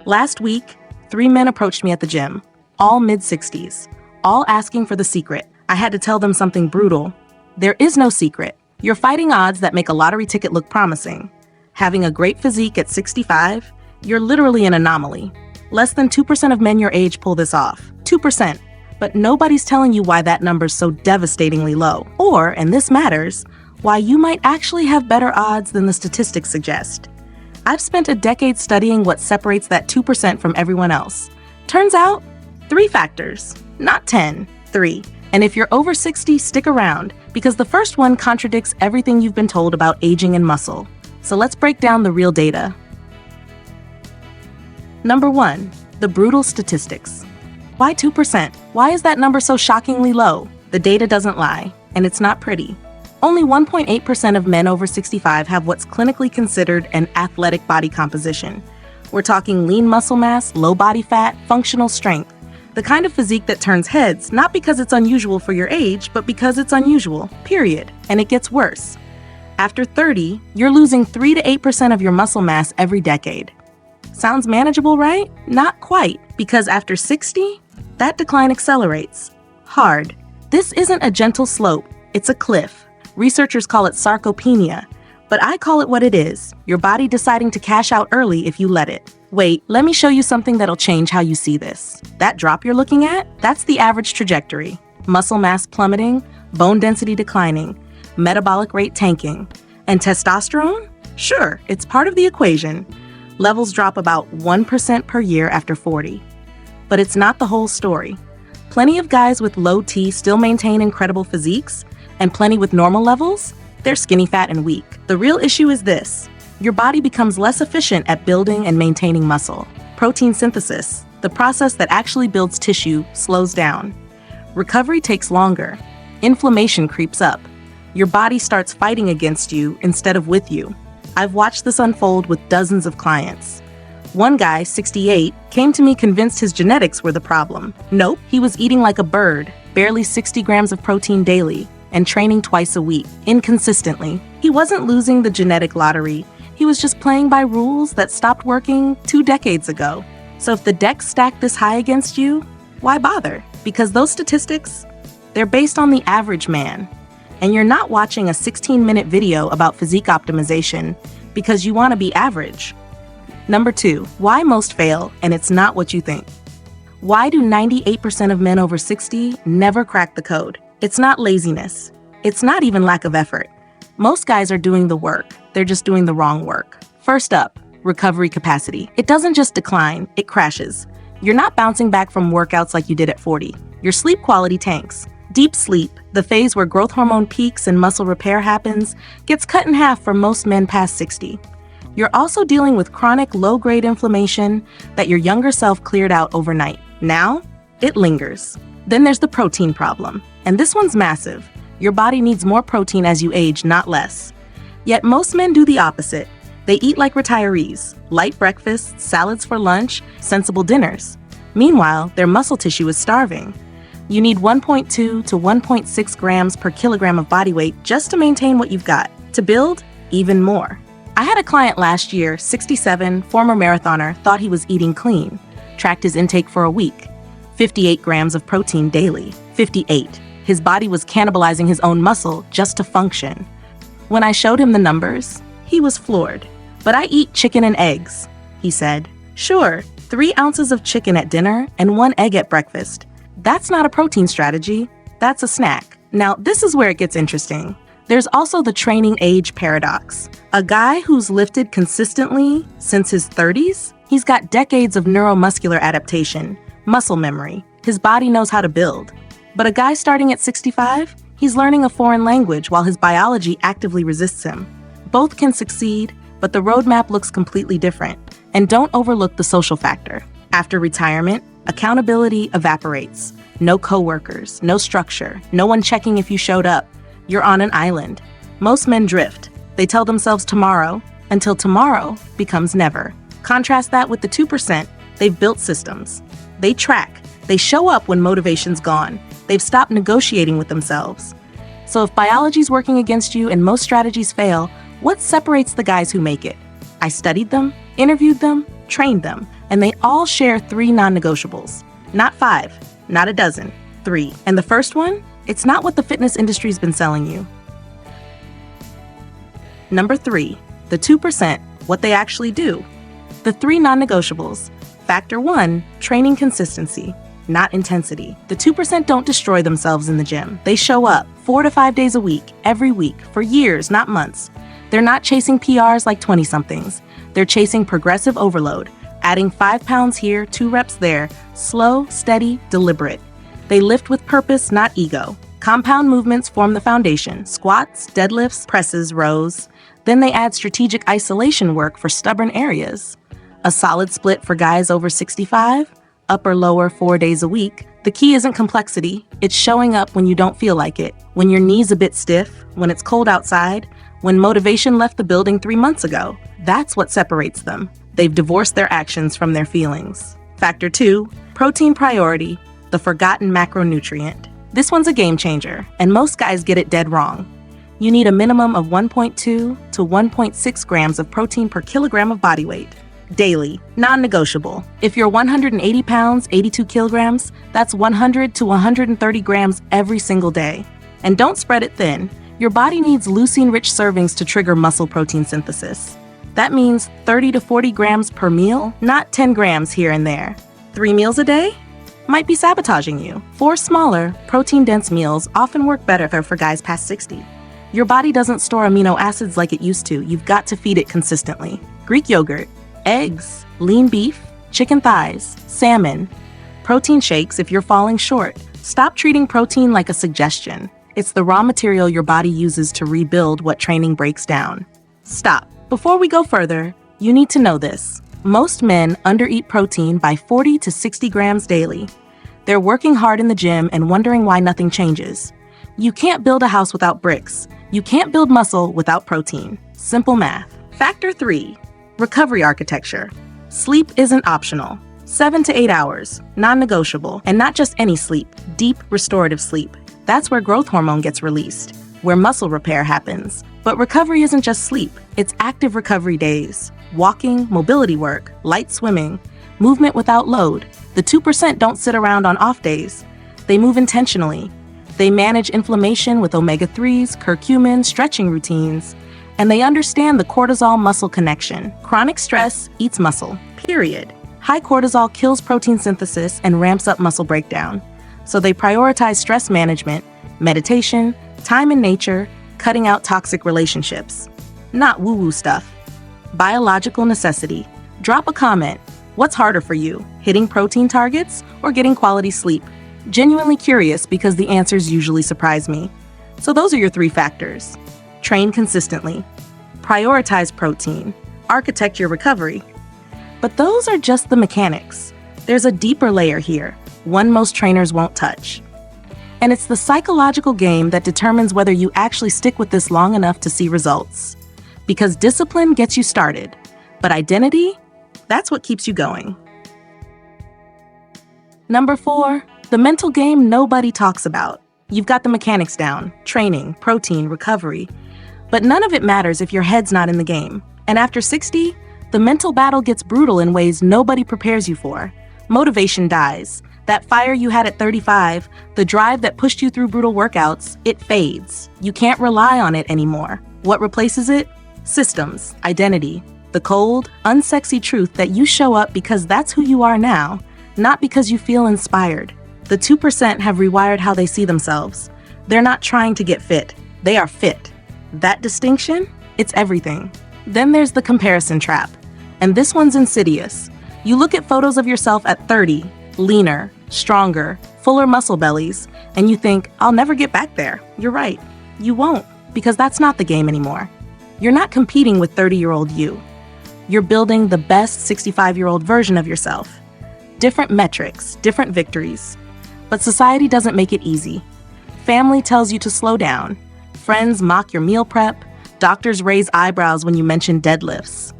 Last week, 3 men approached me at the gym, all mid-60s, all asking for the secret. I had to tell them something brutal. There is no secret. You're fighting odds that make a lottery ticket look promising. Having a great physique at 65, you're literally an anomaly. Less than 2% of men your age pull this off. 2%. But nobody's telling you why that number's so devastatingly low. Or, and this matters, why you might actually have better odds than the statistics suggest. I've spent a decade studying what separates that 2% from everyone else. Turns out, 3 factors. Not 10, 3. And if you're over 60, stick around, because the first one contradicts everything you've been told about aging and muscle. So let's break down the real data. Number 1, the brutal statistics. Why 2%? Why is that number so shockingly low? The data doesn't lie, and it's not pretty. Only 1.8% of men over 65 have what's clinically considered an athletic body composition. We're talking lean muscle mass, low body fat, functional strength. The kind of physique that turns heads, not because it's unusual for your age, but because it's unusual, period. And it gets worse. After 30, you're losing 3 to 8% of your muscle mass every decade. Sounds manageable, right? Not quite, because after 60, that decline accelerates. Hard. This isn't a gentle slope, it's a cliff. Researchers call it sarcopenia, but I call it what it is, your body deciding to cash out early if you let it. Wait, let me show you something that'll change how you see this. That drop you're looking at? That's the average trajectory. Muscle mass plummeting, bone density declining, metabolic rate tanking. And testosterone? Sure, it's part of the equation. Levels drop about 1% per year after 40. But it's not the whole story. Plenty of guys with low T still maintain incredible physiques, and plenty with normal levels, they're skinny fat and weak. The real issue is this. Your body becomes less efficient at building and maintaining muscle. Protein synthesis, the process that actually builds tissue, slows down. Recovery takes longer. Inflammation creeps up. Your body starts fighting against you instead of with you. I've watched this unfold with dozens of clients. One guy, 68, came to me convinced his genetics were the problem. Nope, he was eating like a bird, barely 60 grams of protein daily, and training twice a week, inconsistently. He wasn't losing the genetic lottery. He was just playing by rules that stopped working 2 decades ago. So if the deck's stacked this high against you, why bother? Because those statistics, they're based on the average man. And you're not watching a 16-minute video about physique optimization because you want to be average. Number 2, why most fail and it's not what you think. Why do 98% of men over 60 never crack the code? It's not laziness. It's not even lack of effort. Most guys are doing the work. They're just doing the wrong work. First up, recovery capacity. It doesn't just decline, it crashes. You're not bouncing back from workouts like you did at 40. Your sleep quality tanks. Deep sleep, the phase where growth hormone peaks and muscle repair happens, gets cut in half for most men past 60. You're also dealing with chronic low-grade inflammation that your younger self cleared out overnight. Now, it lingers. Then there's the protein problem, and this one's massive. Your body needs more protein as you age, not less. Yet most men do the opposite. They eat like retirees, light breakfasts, salads for lunch, sensible dinners. Meanwhile, their muscle tissue is starving. You need 1.2 to 1.6 grams per kilogram of body weight just to maintain what you've got. To build, even more. I had a client last year, 67, former marathoner, thought he was eating clean. Tracked his intake for a week. 58 grams of protein daily. 58. His body was cannibalizing his own muscle just to function. When I showed him the numbers, he was floored. But I eat chicken and eggs, he said. Sure, 3 ounces of chicken at dinner and 1 egg at breakfast. That's not a protein strategy, that's a snack. Now, this is where it gets interesting. There's also the training age paradox. A guy who's lifted consistently since his 30s, he's got decades of neuromuscular adaptation, muscle memory. His body knows how to build. But a guy starting at 65, he's learning a foreign language while his biology actively resists him. Both can succeed, but the roadmap looks completely different. And don't overlook the social factor. After retirement, accountability evaporates. No coworkers, no structure, no one checking if you showed up. You're on an island. Most men drift. They tell themselves tomorrow, until tomorrow becomes never. Contrast that with the 2%. They've built systems. They track. They show up when motivation's gone. They've stopped negotiating with themselves. So if biology's working against you and most strategies fail, what separates the guys who make it? I studied them, interviewed them, trained them, and they all share 3 non-negotiables. Not 5, not a dozen, 3. And the first one? It's not what the fitness industry's been selling you. Number 3, the 2%, what they actually do. The 3 non-negotiables. Factor 1, training consistency, not intensity. The 2% don't destroy themselves in the gym. They show up 4 to 5 days a week, every week, for years, not months. They're not chasing PRs like 20-somethings. They're chasing progressive overload, adding 5 pounds here, 2 reps there, slow, steady, deliberate. They lift with purpose, not ego. Compound movements form the foundation: squats, deadlifts, presses, rows. Then they add strategic isolation work for stubborn areas. A solid split for guys over 65, upper lower 4 days a week. The key isn't complexity, it's showing up when you don't feel like it, when your knee's a bit stiff, when it's cold outside, when motivation left the building 3 months ago. That's what separates them. They've divorced their actions from their feelings. Factor 2, protein priority, the forgotten macronutrient. This one's a game changer, and most guys get it dead wrong. You need a minimum of 1.2 to 1.6 grams of protein per kilogram of body weight. Daily, non-negotiable. If you're 180 pounds, 82 kilograms, that's 100 to 130 grams every single day. And don't spread it thin. Your body needs leucine-rich servings to trigger muscle protein synthesis. That means 30 to 40 grams per meal, not 10 grams here and there. 3 meals a day? Might be sabotaging you. 4 smaller, protein-dense meals often work better for guys past 60. Your body doesn't store amino acids like it used to. You've got to feed it consistently. Greek yogurt, eggs, lean beef, chicken thighs, salmon, protein shakes if you're falling short. Stop treating protein like a suggestion. It's the raw material your body uses to rebuild what training breaks down. Stop. Before we go further, you need to know this. Most men undereat protein by 40 to 60 grams daily. They're working hard in the gym and wondering why nothing changes. You can't build a house without bricks. You can't build muscle without protein. Simple math. Factor 3, recovery architecture. Sleep isn't optional. 7 to 8 hours, non-negotiable, and not just any sleep, deep restorative sleep. That's where growth hormone gets released, where muscle repair happens. But recovery isn't just sleep, it's active recovery days. Walking, mobility work, light swimming, movement without load. The 2% don't sit around on off days. They move intentionally. They manage inflammation with omega-3s, curcumin, stretching routines, and they understand the cortisol-muscle connection. Chronic stress eats muscle, period. High cortisol kills protein synthesis and ramps up muscle breakdown. So they prioritize stress management, meditation, time in nature, cutting out toxic relationships. Not woo-woo stuff. Biological necessity. Drop a comment. What's harder for you, hitting protein targets or getting quality sleep? Genuinely curious because the answers usually surprise me. So those are your 3 factors. Train consistently. Prioritize protein. Architect your recovery. But those are just the mechanics. There's a deeper layer here, one most trainers won't touch. And it's the psychological game that determines whether you actually stick with this long enough to see results. Because discipline gets you started, but identity, that's what keeps you going. Number 4, the mental game nobody talks about. You've got the mechanics down, training, protein, recovery, but none of it matters if your head's not in the game. And after 60, the mental battle gets brutal in ways nobody prepares you for. Motivation dies. That fire you had at 35, the drive that pushed you through brutal workouts, it fades. You can't rely on it anymore. What replaces it? Systems, identity, the cold, unsexy truth that you show up because that's who you are now, not because you feel inspired. The 2% have rewired how they see themselves. They're not trying to get fit. They are fit. That distinction? It's everything. Then there's the comparison trap. And this one's insidious. You look at photos of yourself at 30, leaner, stronger, fuller muscle bellies, and you think, I'll never get back there. You're right. You won't, because that's not the game anymore. You're not competing with 30-year-old you. You're building the best 65-year-old version of yourself. Different metrics, different victories. But society doesn't make it easy. Family tells you to slow down. Friends mock your meal prep. Doctors raise eyebrows when you mention deadlifts.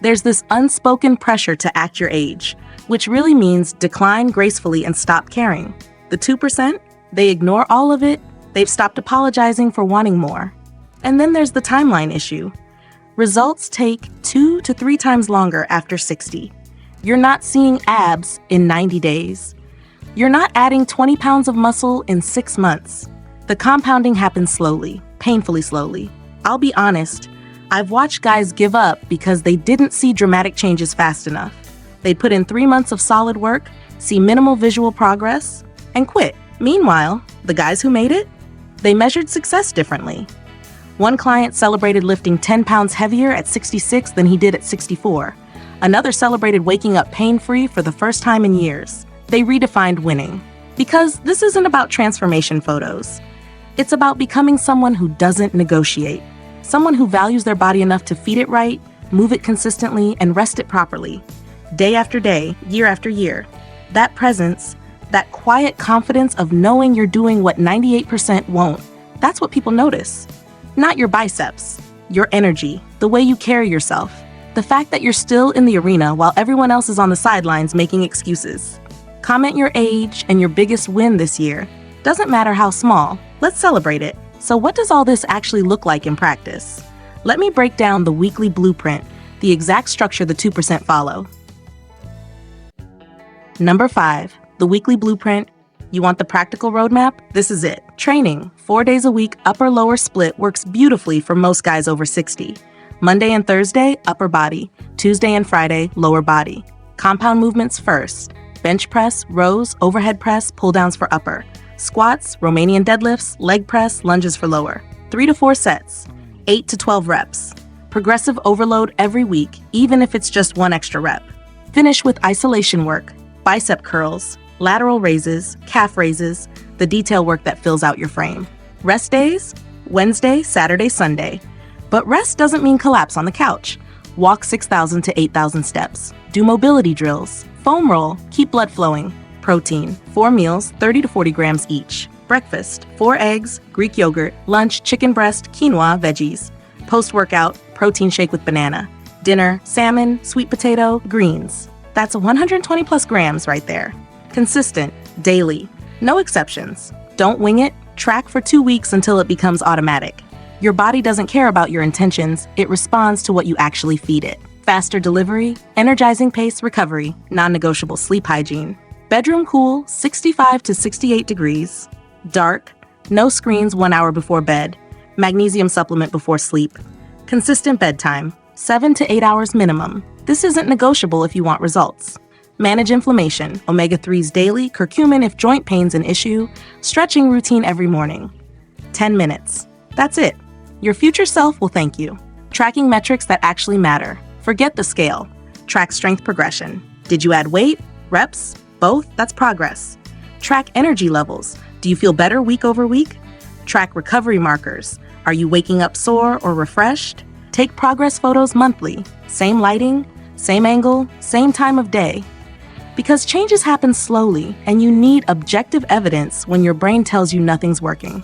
There's this unspoken pressure to act your age, which really means decline gracefully and stop caring. The 2%, they ignore all of it. They've stopped apologizing for wanting more. And then there's the timeline issue. Results take 2 to 3 times longer after 60. You're not seeing abs in 90 days. You're not adding 20 pounds of muscle in 6 months. The compounding happens slowly, painfully slowly. I'll be honest, I've watched guys give up because they didn't see dramatic changes fast enough. They'd put in 3 months of solid work, see minimal visual progress, and quit. Meanwhile, the guys who made it, they measured success differently. One client celebrated lifting 10 pounds heavier at 66 than he did at 64. Another celebrated waking up pain-free for the first time in years. They redefined winning. Because this isn't about transformation photos. It's about becoming someone who doesn't negotiate. Someone who values their body enough to feed it right, move it consistently, and rest it properly. Day after day, year after year. That presence, that quiet confidence of knowing you're doing what 98% won't, that's what people notice. Not your biceps, your energy, the way you carry yourself, the fact that you're still in the arena while everyone else is on the sidelines making excuses. Comment your age and your biggest win this year. Doesn't matter how small, let's celebrate it. So what does all this actually look like in practice? Let me break down the weekly blueprint, the exact structure the 2% follow. Number 5, the weekly blueprint. You want the practical roadmap? This is it. Training, 4 days a week, upper-lower split works beautifully for most guys over 60. Monday and Thursday, upper body. Tuesday and Friday, lower body. Compound movements first. Bench press, rows, overhead press, pull-downs for upper. Squats, Romanian deadlifts, leg press, lunges for lower. 3 to 4 sets, 8 to 12 reps. Progressive overload every week, even if it's just 1 extra rep. Finish with isolation work, bicep curls, lateral raises, calf raises, the detail work that fills out your frame. Rest days, Wednesday, Saturday, Sunday. But rest doesn't mean collapse on the couch. Walk 6,000 to 8,000 steps. Do mobility drills. Foam roll, keep blood flowing. Protein, 4 meals, 30 to 40 grams each. Breakfast, 4 eggs, Greek yogurt. Lunch, chicken breast, quinoa, veggies. Post-workout, protein shake with banana. Dinner, salmon, sweet potato, greens. That's 120 plus grams right there. Consistent, daily, no exceptions. Don't wing it, track for 2 weeks until it becomes automatic. Your body doesn't care about your intentions, it responds to what you actually feed it. Faster delivery, energizing pace, recovery, non-negotiable sleep hygiene. Bedroom cool, 65 to 68 degrees. Dark, no screens 1 hour before bed. Magnesium supplement before sleep. Consistent bedtime, 7 to 8 hours minimum. This isn't negotiable if you want results. Manage inflammation, omega-3s daily, curcumin if joint pain's an issue, stretching routine every morning. 10 minutes. That's it. Your future self will thank you. Tracking metrics that actually matter. Forget the scale. Track strength progression. Did you add weight? Reps? Both? That's progress. Track energy levels. Do you feel better week over week? Track recovery markers. Are you waking up sore or refreshed? Take progress photos monthly. Same lighting, same angle, same time of day. Because changes happen slowly, and you need objective evidence when your brain tells you nothing's working.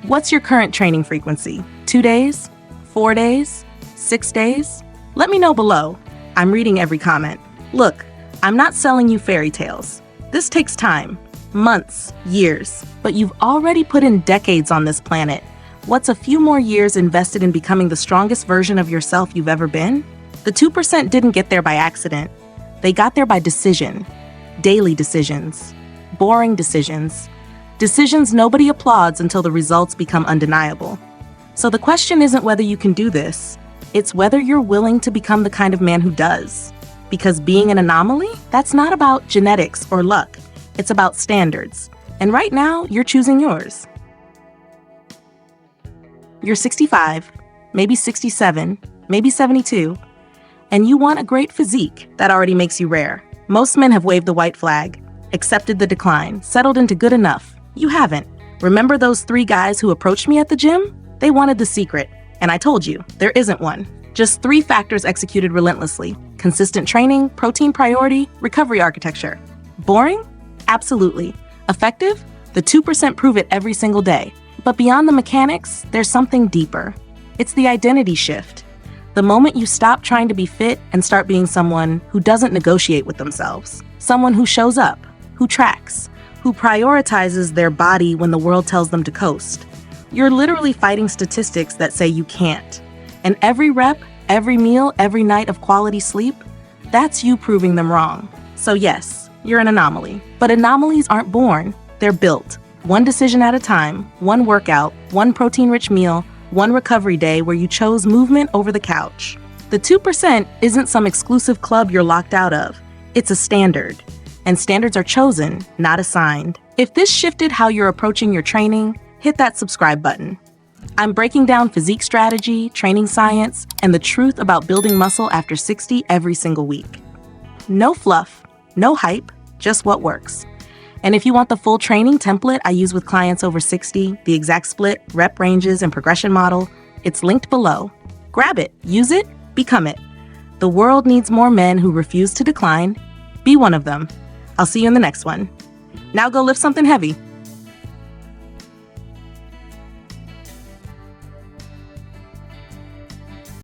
What's your current training frequency? 2 days? 4 days? 6 days? Let me know below. I'm reading every comment. Look, I'm not selling you fairy tales. This takes time, months, years, but you've already put in decades on this planet. What's a few more years invested in becoming the strongest version of yourself you've ever been? The 2% didn't get there by accident. They got there by decision. Daily decisions. Boring decisions. Decisions nobody applauds until the results become undeniable. So the question isn't whether you can do this, it's whether you're willing to become the kind of man who does. Because being an anomaly, that's not about genetics or luck. It's about standards. And right now, you're choosing yours. You're 65, maybe 67, maybe 72, and you want a great physique that already makes you rare. Most men have waved the white flag, accepted the decline, settled into good enough. You haven't. Remember those 3 guys who approached me at the gym? They wanted the secret, and I told you, there isn't one. Just 3 factors executed relentlessly. Consistent training, protein priority, recovery architecture. Boring? Absolutely. Effective? The 2% prove it every single day. But beyond the mechanics, there's something deeper. It's the identity shift. The moment you stop trying to be fit and start being someone who doesn't negotiate with themselves. Someone who shows up, who tracks, who prioritizes their body when the world tells them to coast. You're literally fighting statistics that say you can't. And every rep, every meal, every night of quality sleep, That's you proving them wrong. So yes, you're an anomaly. But anomalies aren't born, they're built. One decision at a time, one workout, one protein-rich meal, one recovery day where you chose movement over the couch. The 2% isn't some exclusive club you're locked out of. It's a standard. And standards are chosen, not assigned. If this shifted how you're approaching your training, hit that subscribe button. I'm breaking down physique strategy, training science, and the truth about building muscle after 60 every single week. No fluff, no hype, just what works. And if you want the full training template I use with clients over 60, the exact split, rep ranges, and progression model, it's linked below. Grab it, use it, become it. The world needs more men who refuse to decline. Be one of them. I'll see you in the next one. Now go lift something heavy.